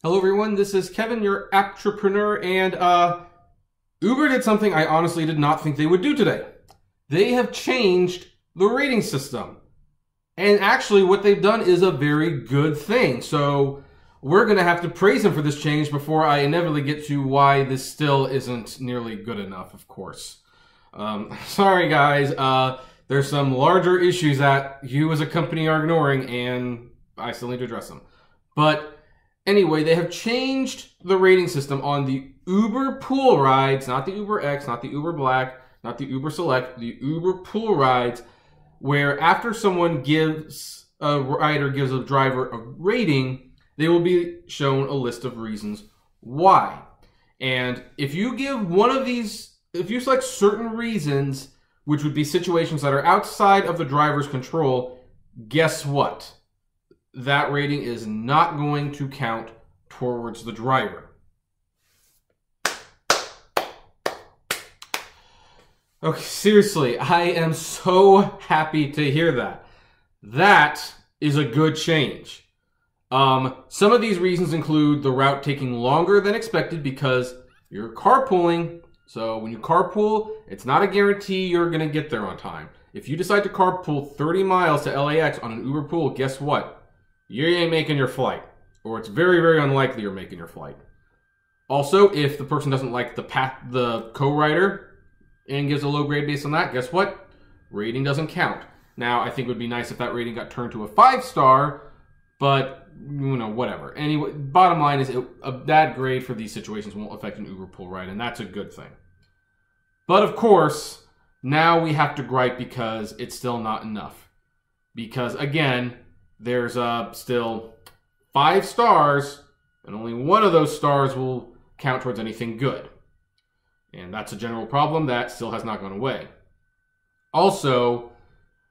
Hello everyone, this is Kevin, your entrepreneur, and Uber did something I honestly did not think they would do today. They have changed the rating system. And actually what they've done is a very good thing. So we're going to have to praise them for this change before I inevitably get to why this still isn't nearly good enough, of course. Sorry guys, there's some larger issues that you as a company are ignoring and I still need to address them. But anyway, they have changed the rating system on the Uber pool rides, not the Uber X, not the Uber Black, not the Uber Select, the Uber pool rides, where after someone gives a rider, gives a driver a rating, they will be shown a list of reasons why. And if you give one of these, if you select certain reasons, which would be situations that are outside of the driver's control, guess what? That rating is not going to count towards the driver. Okay, seriously, I am so happy to hear that. That is a good change. Some of these reasons include the route taking longer than expected because you're carpooling. So when you carpool, it's not a guarantee you're going to get there on time. If you decide to carpool 30 miles to LAX on an Uber pool, guess what? You ain't making your flight, or it's very, very unlikely you're making your flight. Also, if the person doesn't like the co-rider and gives a low grade based on that, guess what? Rating doesn't count. Now, I think it would be nice if that rating got turned to a 5-star, but, you know, whatever. Anyway, bottom line is a bad grade for these situations won't affect an Uber pool ride, and that's a good thing. But, of course, now we have to gripe because it's still not enough. Because, again, there's still 5 stars, and only one of those stars will count towards anything good. And that's a general problem that still has not gone away. Also,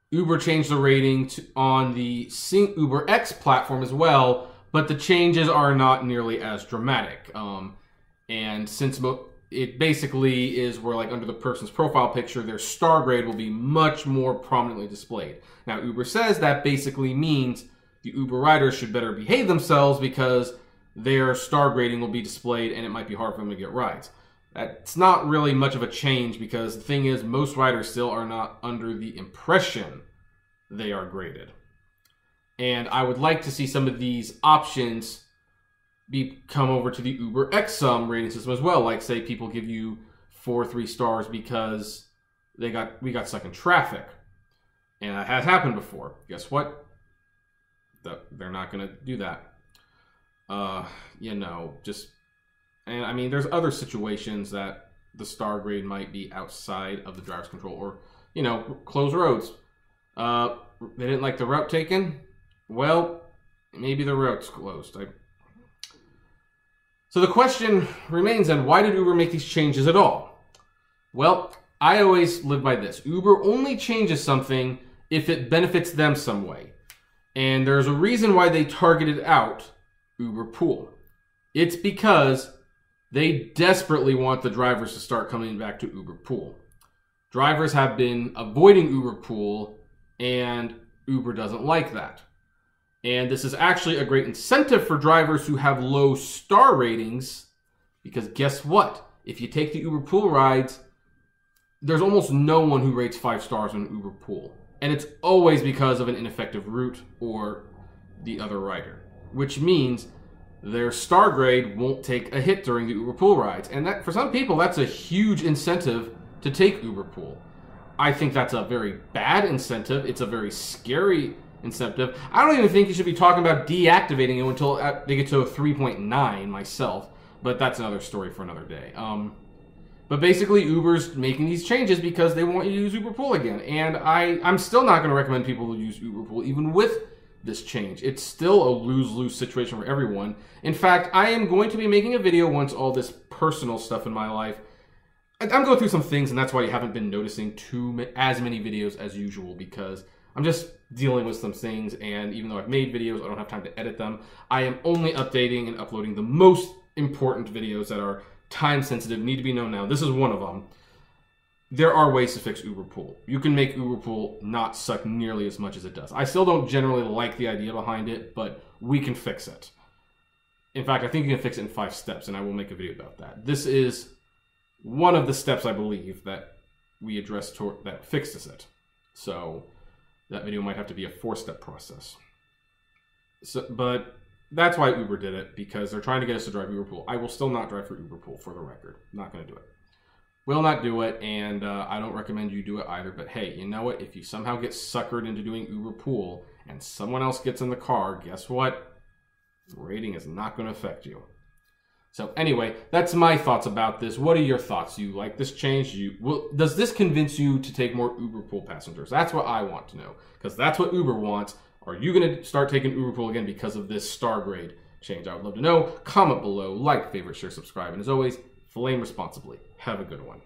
Uber changed the rating on the Uber X platform as well, but the changes are not nearly as dramatic. And since it basically is where, like, under the person's profile picture, their star grade will be much more prominently displayed. Now, Uber says that basically means the Uber riders should better behave themselves because their star grading will be displayed and it might be hard for them to get rides. That's not really much of a change because the thing is, most riders still are not under the impression they are graded. And I would like to see some of these options come over to the Uber X rating system as well. Like, say people give you 4 3 stars because we got stuck in traffic. And that has happened before. Guess what? They're not going to do that. You know, and I mean, there's other situations that the star grade might be outside of the driver's control, or, you know, closed roads. They didn't like the route taken. Well, maybe the route's closed. So the question remains then, why did Uber make these changes at all? Well, I always live by this. Uber only changes something if it benefits them some way. And there's a reason why they targeted out Uber Pool. It's because they desperately want the drivers to start coming back to Uber Pool. Drivers have been avoiding Uber Pool, and Uber doesn't like that. And this is actually a great incentive for drivers who have low star ratings, because guess what? If you take the Uber Pool rides, there's almost no one who rates 5 stars on Uber Pool. And it's always because of an ineffective route or the other rider, which means their star grade won't take a hit during the Uber Pool rides. And that, for some people, that's a huge incentive to take Uber Pool. I think that's a very bad incentive. It's a very scary incentive. I don't even think you should be talking about deactivating it until they get to a 3.9 myself, but that's another story for another day. But basically, Uber's making these changes because they want you to use Uber Pool again. And I'm still not going to recommend people to use Uber Pool, even with this change. It's still a lose-lose situation for everyone. In fact, I am going to be making a video once all this personal stuff in my life. I'm going through some things, and that's why you haven't been noticing as many videos as usual, because I'm just dealing with some things, and even though I've made videos, I don't have time to edit them. I am only updating and uploading the most important videos that are time sensitive, need to be known now. This is one of them. There are ways to fix Uber Pool. You can make Uber Pool not suck nearly as much as it does. I still don't generally like the idea behind it, but we can fix it. In fact, I think you can fix it in 5 steps, and I will make a video about that. This is one of the steps, I believe, that we addressed that fixes it. So that video might have to be a 4-step process. So, but that's why Uber did it, because they're trying to get us to drive Uberpool. I will still not drive for Uberpool, for the record. Not going to do it. Will not do it, and I don't recommend you do it either. But hey, you know what? If you somehow get suckered into doing Uberpool and someone else gets in the car, guess what? Rating is not going to affect you. So anyway, that's my thoughts about this. What are your thoughts? Do you like this change? Does this convince you to take more Uberpool passengers? That's what I want to know, because that's what Uber wants. Are you going to start taking Uberpool again because of this star grade change? I would love to know. Comment below, like, favorite, share, subscribe, and as always, flame responsibly. Have a good one.